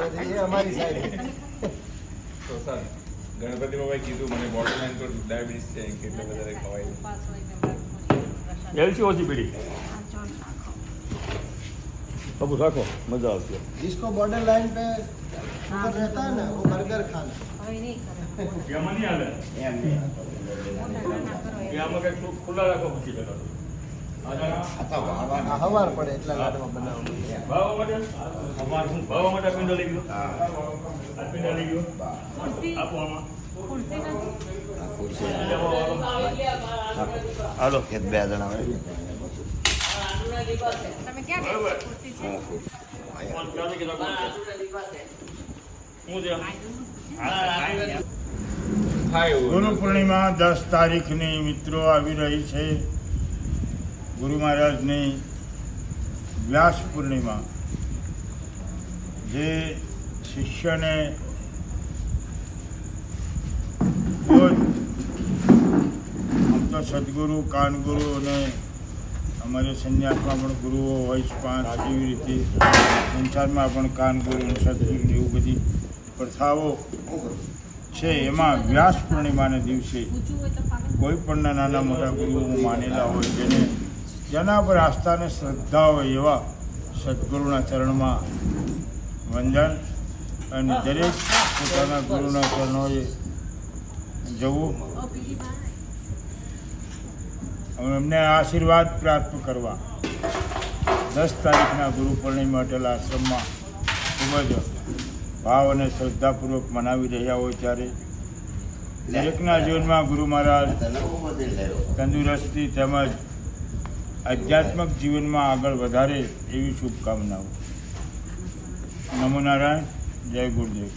અમારી સાઈડ તો સર ગણપતિ બાબાએ કીધું મને બોર્ડર લાઈન પર ડાયાબિટીસ છે કે એટલે વધારે ખવાય એલચી ઓછી પીડી सब रखो मजा आती है जिसको बॉर्डर लाइन पे शुगर रहता है ना वो बर्गर खाना એમાં નહીં હાલે એમાં કંઈક ખુલ્લા રાખો પછી બેટા હવાર પડે એટલા લાડવા બનાવવા ભાવવા માટે પિંડો લઈ ગયો આ પિંડો લઈ ગયો આપો આમાં હાલો એક બે જણા હોય તમે ક્યાં ગયા ખુરશી છે ગુરુ પૂર્ણિમા 10 તારીખની મિત્રો આવી રહી છે. ગુરુ મહારાજની વ્યાસ પૂર્ણિમા જે શિષ્યને આમ તો સદગુરુ કાનગુરુ અને અમારે સંન્યાસમાં પણ ગુરુઓ હોય 5 એવી રીતે સંસારમાં પણ કાનગુરુ અને સદગુરુ એવું બધી પ્રથાઓ છે. એમાં વ્યાસ પૂર્ણિમાના દિવસે કોઈ પણ નાના મોટા ગુરુઓ માનેલા હોય જેના પર આસ્થા અને શ્રદ્ધા હોય એવા સદગુરુના ચરણમાં વંદન અને દરેક પોતાના ગુરુના ચરણોએ જવું એમને આશીર્વાદ પ્રાપ્ત કરવા 10 તારીખના ગુરુ પૂર્ણિમા અટલ આશ્રમમાં ખૂબ જ ભાવ અને શ્રદ્ધાપૂર્વક મનાવી રહ્યા હોય ત્યારે દરેકના જીવનમાં ગુરુ મહારાજ તંદુરસ્તી તેમજ આધ્યાત્મિક જીવનમાં આગળ વધારે એવી શુભકામનાઓ. નમો નારાયણ. જય ગુરુદેવ.